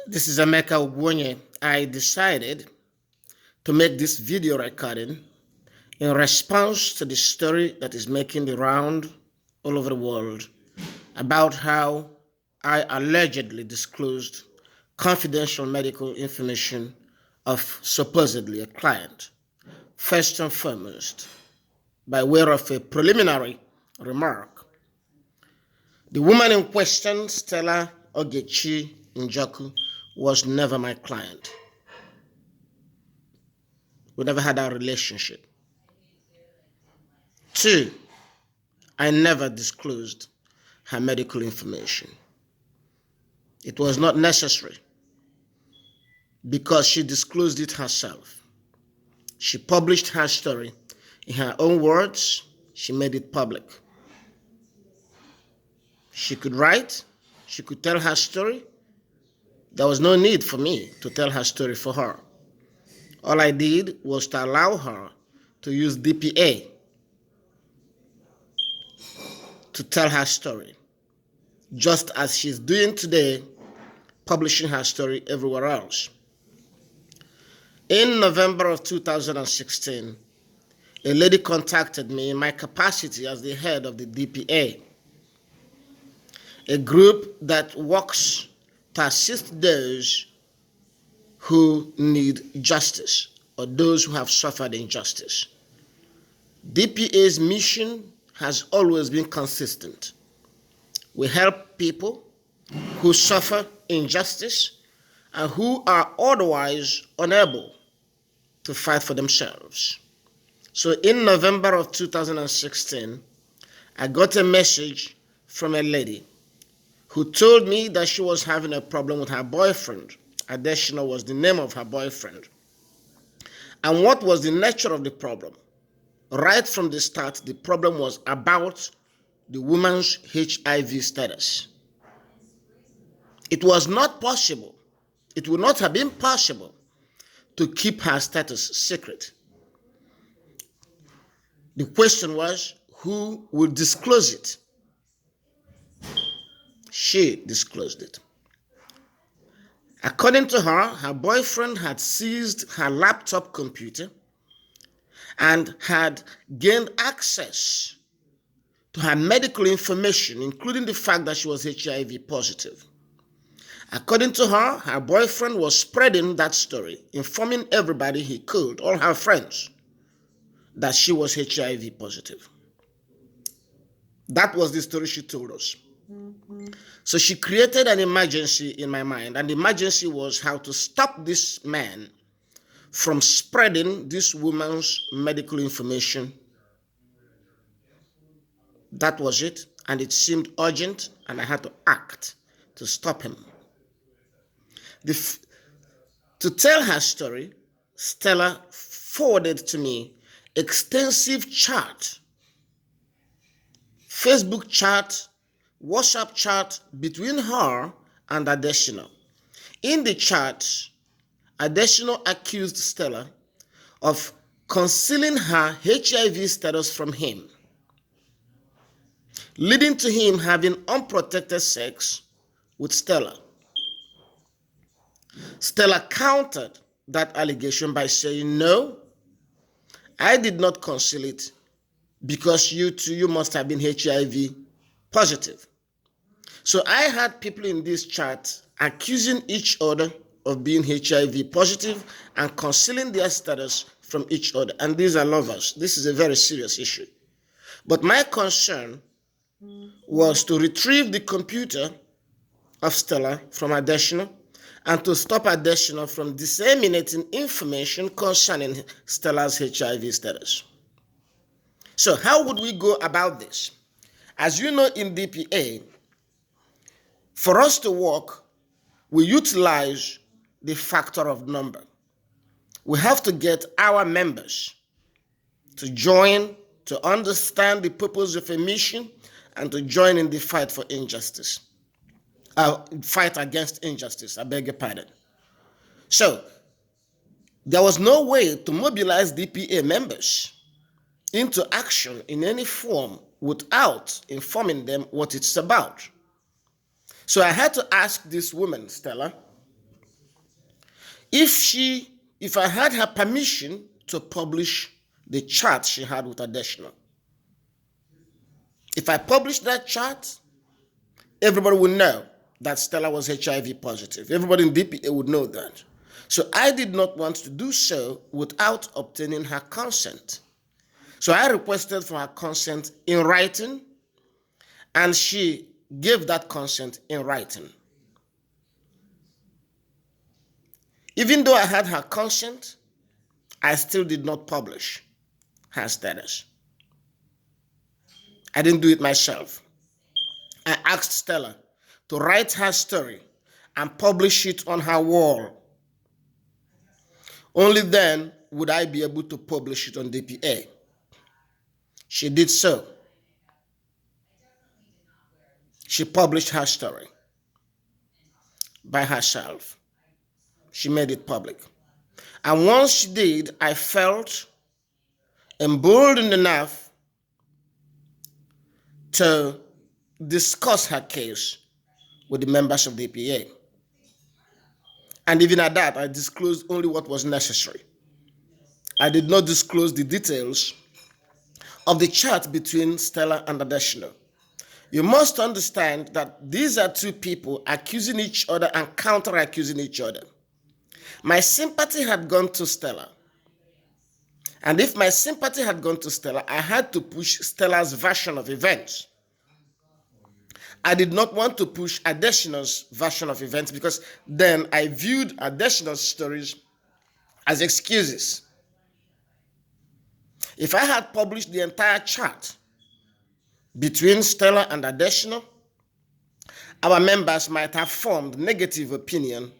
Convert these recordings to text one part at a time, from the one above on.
This is Emeka Ugwuonye. I decided to make this video recording in response to the story that is making the round all over the world about how I allegedly disclosed confidential medical information of supposedly a client. First and foremost, by way of a preliminary remark, the woman in question, Stella Ikeji Njoku, was never my client. We never had a relationship. Two, I never disclosed her medical information. It was not necessary because she disclosed it herself. She published her story in her own words. She made it public. She could write, she could tell her story. There was no need for me to tell her story for her. All I did was to allow her to use DPA to tell her story, just as she's doing today, publishing her story everywhere else. In November of 2016, a lady contacted me in my capacity as the head of the DPA, a group that works to assist those who need justice or those who have suffered injustice. DPA's mission has always been consistent. We help people who suffer injustice and who are otherwise unable to fight for themselves. So in November of 2016, I got a message from a lady who told me that she was having a problem with her boyfriend. Adesina was the name of her boyfriend. And what was the nature of the problem? Right from the start, the problem was about the woman's HIV status. It was not possible, it would not have been possible to keep her status secret. The question was, who would disclose it? She disclosed it. According to her, her boyfriend had seized her laptop computer and had gained access to her medical information, including the fact that she was HIV positive. According to her, her boyfriend was spreading that story, informing everybody he could, all her friends, that she was HIV positive. That was the story she told us. So she created an emergency in my mind, and the emergency was how to stop this man from spreading this woman's medical information. That was it, and it seemed urgent, and I had to act to stop him. To tell her story, Stella forwarded to me extensive chat, Facebook chat, WhatsApp chat between her and Adesina. In the chat, Adesina accused Stella of concealing her HIV status from him, leading to him having unprotected sex with Stella. Stella countered that allegation by saying, no, I did not conceal it because you too, you must have been HIV positive. So I had people in this chat accusing each other of being HIV positive and concealing their status from each other. And these are lovers. This is a very serious issue. But my concern was to retrieve the computer of Stella from Adesina and to stop Adesina from disseminating information concerning Stella's HIV status. So how would we go about this? As you know, in DPA, for us to work, we utilize the factor of number. We have to get our members to join, to understand the purpose of a mission, and to join in the fight for injustice. Fight against injustice, I beg your pardon. So, there was no way to mobilize DPA members into action in any form without informing them what it's about. So I had to ask this woman, Stella, If I had her permission to publish the chart she had with Additional, if I published that chart, everybody would know that Stella was HIV positive. Everybody in DPA would know that. So I did not want to do so without obtaining her consent. So I requested for her consent in writing, and she gave that consent in writing. Even though I had her consent, I still did not publish her status. I didn't do it myself. I asked Stella to write her story and publish it on her wall. Only then would I be able to publish it on DPA. She did so. She published her story by herself. She made it public. And once she did, I felt emboldened enough to discuss her case with the members of the DPA. And even at that, I disclosed only what was necessary. I did not disclose the details of the chat between Stella and Additional. You must understand that these are two people accusing each other and counter-accusing each other. My sympathy had gone to Stella. And if my sympathy had gone to Stella, I had to push Stella's version of events. I did not want to push Additional's version of events because then I viewed Additional's stories as excuses. If I had published the entire chart between Stella and Additional, our members might have formed negative opinion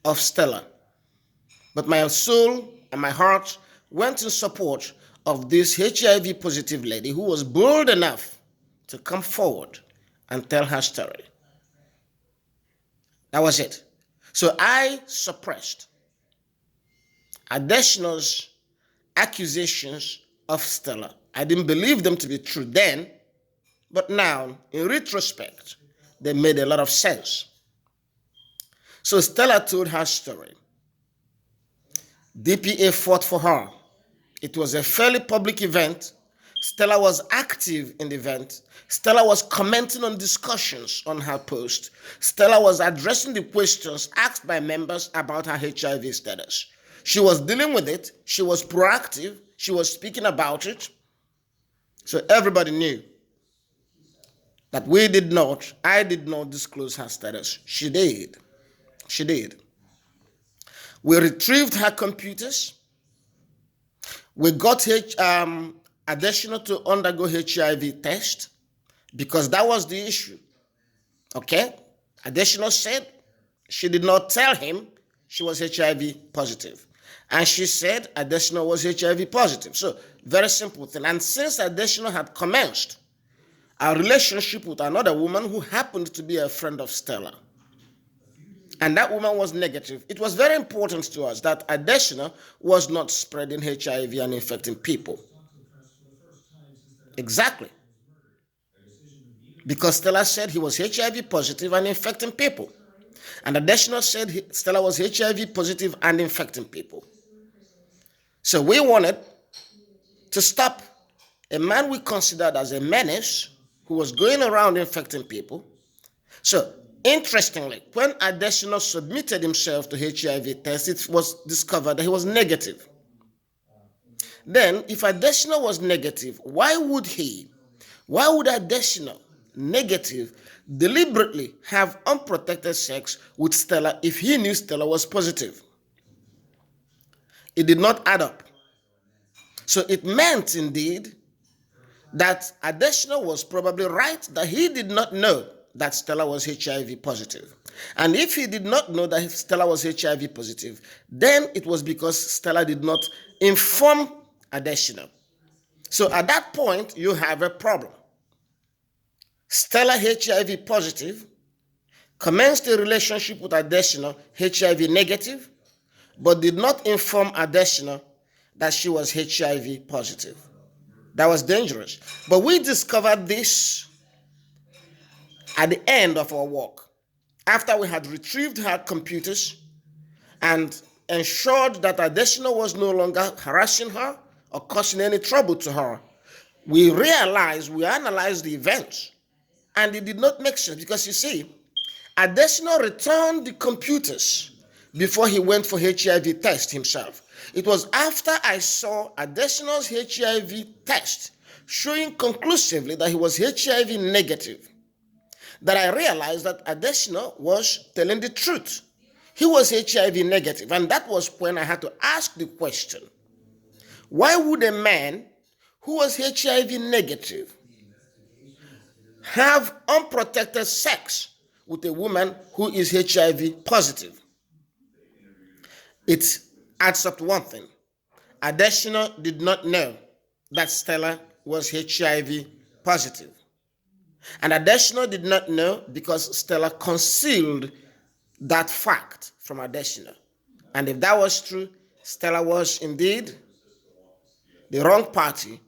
of Stella. But my soul and my heart went in support of this HIV positive lady who was bold enough to come forward and tell her story. That was it. So I suppressed Additional's accusations of Stella. I didn't believe them to be true then, but now, in retrospect, they made a lot of sense. So Stella told her story. DPA fought for her. It was a fairly public event. Stella was active in the event. Stella was commenting on discussions on her post. Stella was addressing the questions asked by members about her HIV status. She was dealing with it. She was proactive. She was speaking about it. So everybody knew that I did not disclose her status. She did. She did. We retrieved her computers. We got Additional to undergo HIV test because that was the issue. Okay? Additional said she did not tell him she was HIV positive. And she said Additional was HIV positive. So, very simple thing. And since Additional had commenced a relationship with another woman who happened to be a friend of Stella, and that woman was negative, it was very important to us that Additional was not spreading HIV and infecting people. Exactly. Because Stella said he was HIV positive and infecting people. And Additional said Stella was HIV positive and infecting people. So we wanted to stop a man we considered as a menace who was going around infecting people. So, interestingly, when Additional submitted himself to HIV test, it was discovered that he was negative. Then, if Additional was negative, why would Additional, negative, deliberately have unprotected sex with Stella if he knew Stella was positive? It did not add up. So it meant indeed that Additional was probably right that he did not know that Stella was HIV positive. And if he did not know that Stella was HIV positive, then it was because Stella did not inform Additional. So at that point, you have a problem. Stella, HIV positive, commenced a relationship with Additional, HIV negative, but did not inform Additional that she was HIV positive. That was dangerous. But we discovered this at the end of our work. After we had retrieved her computers and ensured that Adesina was no longer harassing her or causing any trouble to her. We analyzed the events, and it did not make sense because you see, Adesina returned the computers before he went for HIV test himself. It was after I saw Adesina's HIV test showing conclusively that he was HIV negative that I realized that Adesina was telling the truth. He was HIV negative, and that was when I had to ask the question, why would a man who was HIV negative have unprotected sex with a woman who is HIV positive? It adds up to one thing. Adesina did not know that Stella was HIV positive. And Adesina did not know because Stella concealed that fact from Adesina. And if that was true, Stella was indeed the wrong party,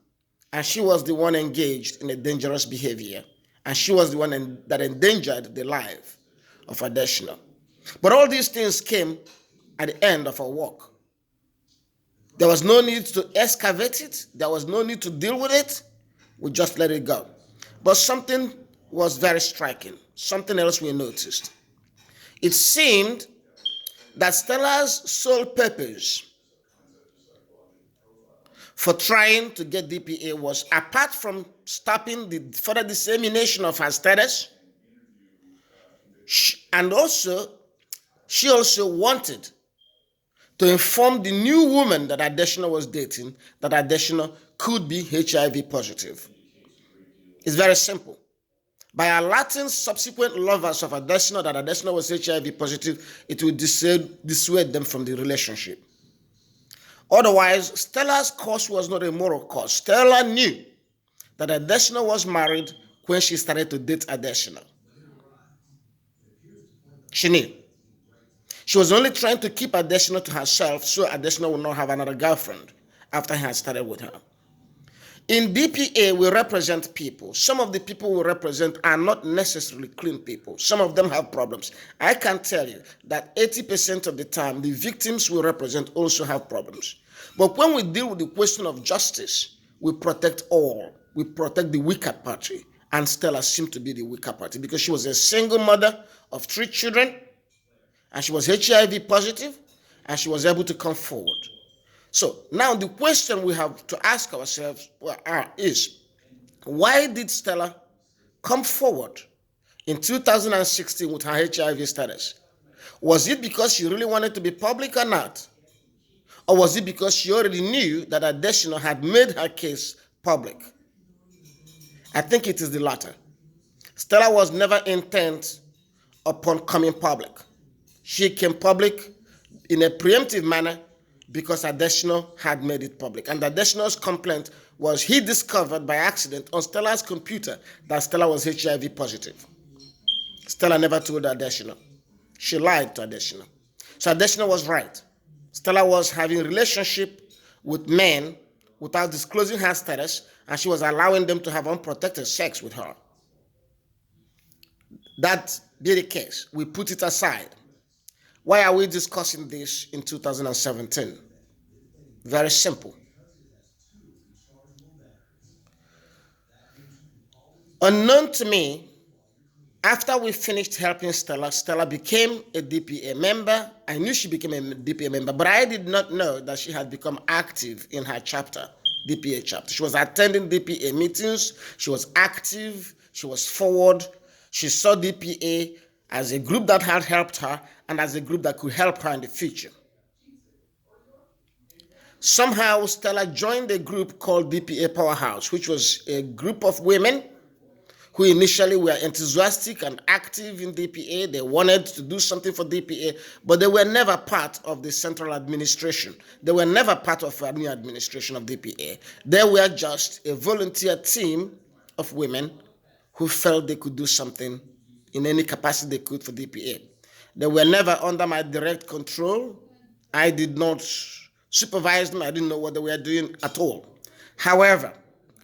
and she was the one engaged in a dangerous behavior, and she was the one that endangered the life of Adesina. But all these things came at the end of our work. There was no need to excavate it. There was no need to deal with it. We just let it go. But something was very striking. Something else we noticed. It seemed that Stella's sole purpose for trying to get DPA was, apart from stopping the further dissemination of her status, she also wanted to inform the new woman that Adesina was dating that Adesina could be HIV positive. It's very simple. By alerting subsequent lovers of Adesina that Adesina was HIV positive, it would dissuade them from the relationship. Otherwise, Stella's cause was not a moral cause. Stella knew that Adesina was married when she started to date Adesina. She knew. She was only trying to keep Adesina to herself so Adesina would not have another girlfriend after he had started with her. In DPA, we represent people. Some of the people we represent are not necessarily clean people. Some of them have problems. I can tell you that 80% of the time, the victims we represent also have problems. But when we deal with the question of justice, we protect all. We protect the weaker party. And Stella seemed to be the weaker party because she was a single mother of 3 children, and she was HIV positive, and she was able to come forward. So now the question we have to ask ourselves is, why did Stella come forward in 2016 with her HIV status? Was it because she really wanted to be public or not? Or was it because she already knew that Adesina had made her case public? I think it is the latter. Stella was never intent upon coming public. She came public in a preemptive manner because Adesina had made it public. And Adesina's complaint was he discovered by accident on Stella's computer that Stella was HIV positive. Stella never told Adesina. She lied to Adesina. So Adesina was right. Stella was having a relationship with men without disclosing her status, and she was allowing them to have unprotected sex with her. That be the case. We put it aside. Why are we discussing this in 2017? Very simple. Unknown to me, after we finished helping Stella, Stella became a DPA member. I knew she became a DPA member, but I did not know that she had become active in her chapter, DPA chapter. She was attending DPA meetings. She was active. She was forward. She saw DPA as a group that had helped her and as a group that could help her in the future. Somehow, Stella joined a group called DPA Powerhouse, which was a group of women who initially were enthusiastic and active in DPA. They wanted to do something for DPA, but they were never part of the central administration. They were never part of the administration of DPA. They were just a volunteer team of women who felt they could do something in any capacity they could for DPA. They were never under my direct control. I did not supervise them. I didn't know what they were doing at all. However,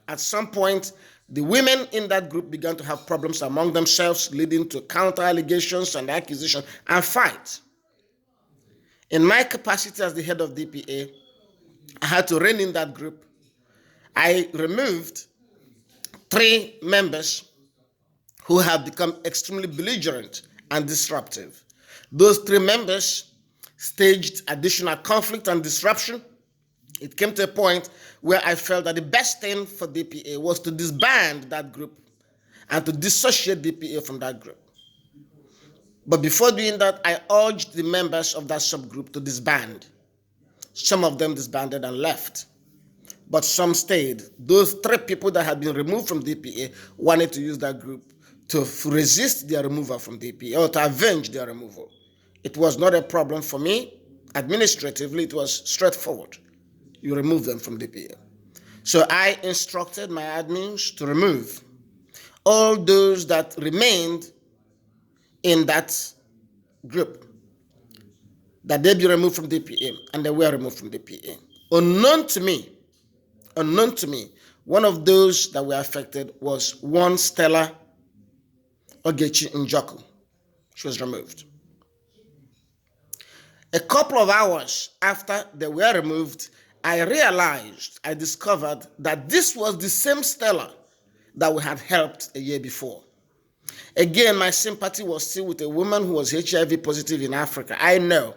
at some point, the women in that group began to have problems among themselves, leading to counter allegations and accusations and fight. In my capacity as the head of DPA, I had to rein in that group. I removed 3 members who have become extremely belligerent and disruptive. Those 3 members staged additional conflict and disruption. It came to a point where I felt that the best thing for DPA was to disband that group and to dissociate DPA from that group. But before doing that, I urged the members of that subgroup to disband. Some of them disbanded and left, but some stayed. Those 3 people that had been removed from DPA wanted to use that group to resist their removal from DPA or to avenge their removal. It was not a problem for me. Administratively, it was straightforward. You remove them from DPA. So I instructed my admins to remove all those that remained in that group, that they be removed from DPA, and they were removed from DPA. Unknown to me, one of those that were affected was one Stella Njoku. She was removed. A couple of hours after they were removed, I discovered that this was the same Stella that we had helped a year before. Again, my sympathy was still with a woman who was HIV positive in Africa. I know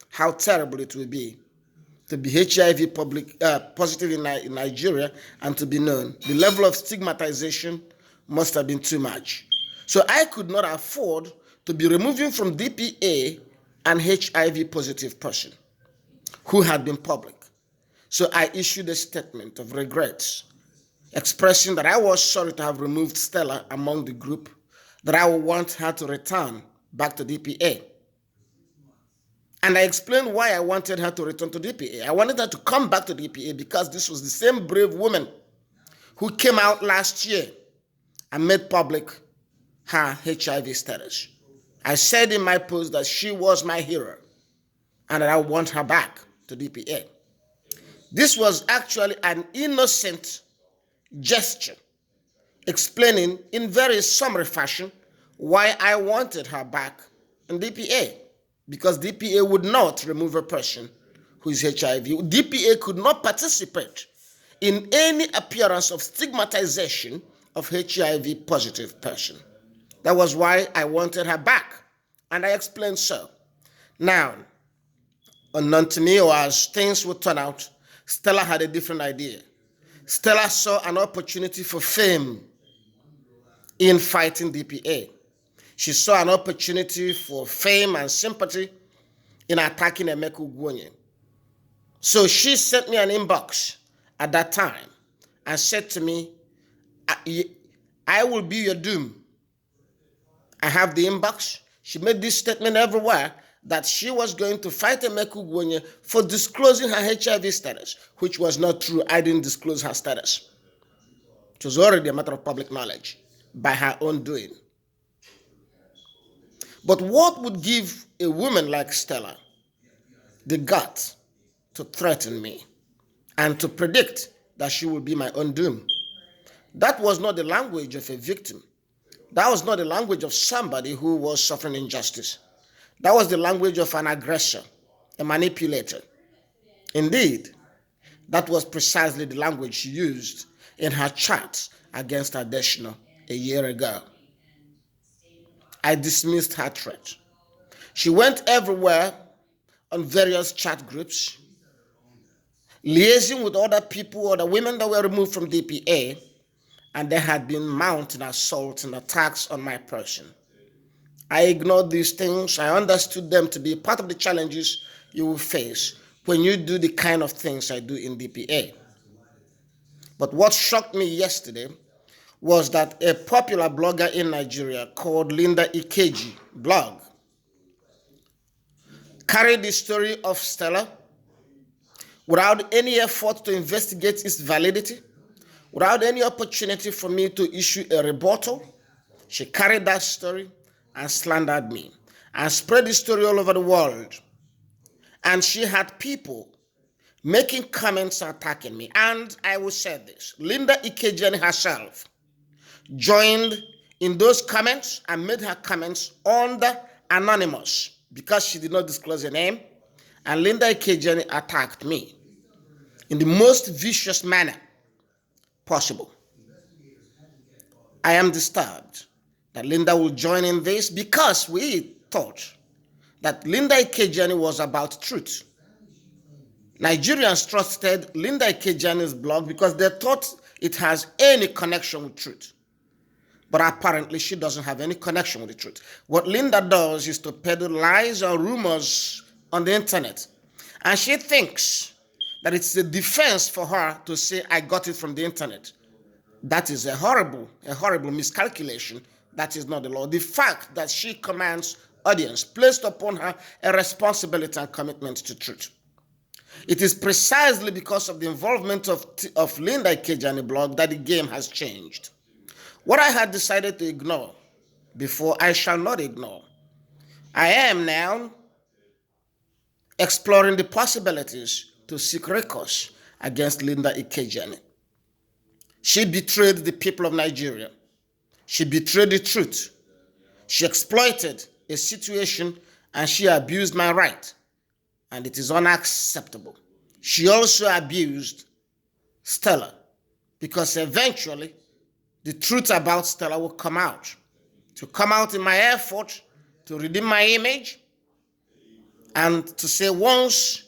how terrible it will be to be HIV positive in Nigeria and to be known. The level of stigmatization must have been too much. So I could not afford to be removing from DPA an HIV positive person who had been public. So I issued a statement of regrets, expressing that I was sorry to have removed Stella among the group, that I would want her to return back to DPA. And I explained why I wanted her to return to DPA. I wanted her to come back to DPA because this was the same brave woman who came out last year and made public her HIV status. I said in my post that she was my hero and that I want her back to DPA. This was actually an innocent gesture, explaining in very summary fashion why I wanted her back in DPA. Because DPA would not remove a person who is HIV. DPA could not participate in any appearance of stigmatization of HIV positive person. That was why I wanted her back, and I explained so. Now, unknown to me, or as things would turn out, Stella had a different idea. Stella saw an opportunity for fame in fighting DPA. She saw an opportunity for fame and sympathy in attacking Emeka Ugwuonye. So she sent me an inbox at that time and said to me, I will be your doom. I have the inbox. She made this statement everywhere that she was going to fight Emeka Ugwuonye for disclosing her HIV status, which was not true. I didn't disclose her status. It was already a matter of public knowledge by her own doing. But what would give a woman like Stella the guts to threaten me and to predict that she will be my own doom? That was not the language of a victim. That was not the language of somebody who was suffering injustice. That was the language of an aggressor, a manipulator. Indeed, that was precisely the language she used in her chats against Adesina a year ago. I dismissed her threat. She went everywhere on various chat groups, liaising with other people, other women that were removed from DPA, and there had been mounting assaults and attacks on my person. I ignored these things. I understood them to be part of the challenges you will face when you do the kind of things I do in DPA. But what shocked me yesterday was that a popular blogger in Nigeria called Ikeji blog carried the story of Stella without any effort to investigate its validity, without any opportunity for me to issue a rebuttal. She carried that story and slandered me and spread the story all over the world. And she had people making comments attacking me. And I will say this, Ikeji herself joined in those comments and made her comments under anonymous because she did not disclose her name. and Linda Ikeji attacked me in the most vicious manner possible. I am disturbed that Linda will join in this because we thought that Linda Ikeji was about truth. Nigerians trusted Linda Ikeji's blog because they thought it has any connection with truth. But apparently she doesn't have any connection with the truth. What Linda does is to peddle lies or rumors on the internet. And she thinks that it's a defense for her to say, I got it from the internet. That is a horrible miscalculation. That is not the law. The fact that she commands audience placed upon her a responsibility and commitment to truth. It is precisely because of the involvement of Linda Ikeji in the blog that the game has changed. What I had decided to ignore before, I shall not ignore. I am now exploring the possibilities to seek recourse against Linda Ikeji. She betrayed the people of Nigeria. She betrayed the truth. She exploited a situation and she abused my right. And it is unacceptable. She also abused Stella because eventually the truth about Stella will come out. To come out in my effort to redeem my image and to say once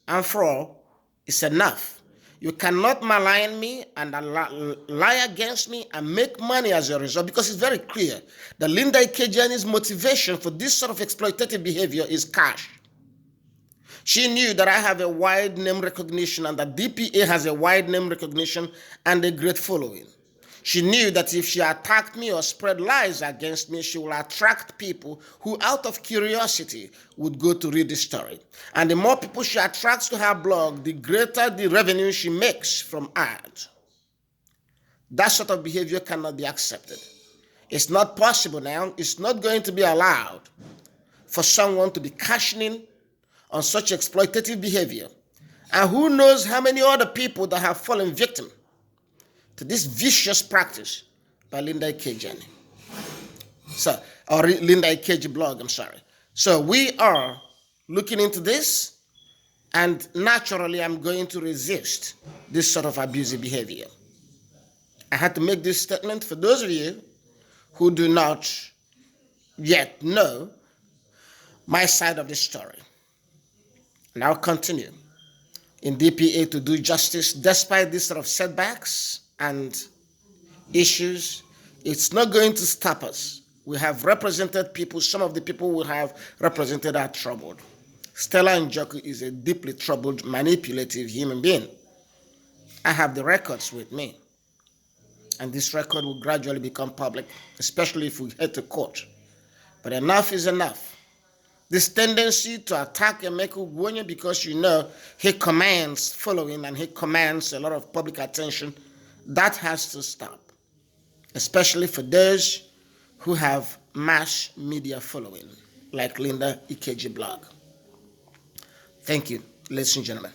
and for all, it's enough. You cannot malign me and lie against me and make money as a result, because it's very clear that Linda Ikeji's motivation for this sort of exploitative behavior is cash. She knew that I have a wide name recognition and that DPA has a wide name recognition and a great following. She knew that if she attacked me or spread lies against me, she will attract people who, out of curiosity, would go to read the story. And the more people she attracts to her blog, the greater the revenue she makes from ads. That sort of behavior cannot be accepted. It's not possible now. It's not going to be allowed for someone to be cashing in on such exploitative behavior. And who knows how many other people that have fallen victim to this vicious practice by Linda Ikeji. Or Linda Ikeji blog, I'm sorry. So we are looking into this, and naturally I'm going to resist this sort of abusive behavior. I had to make this statement for those of you who do not yet know my side of the story. And I'll continue in DPA to do justice despite this sort of setbacks and issues. It's not going to stop us. We have represented people. Some of the people we have represented are troubled. Stella Njoku is a deeply troubled, manipulative human being. I have the records with me. And this record will gradually become public, especially if we head to court. But enough is enough. This tendency to attack Emeka Ugwuonye because you know he commands following and he commands a lot of public attention, that has to stop, especially for those who have mass media following, like Linda Ikeji blog. Thank you, ladies and gentlemen.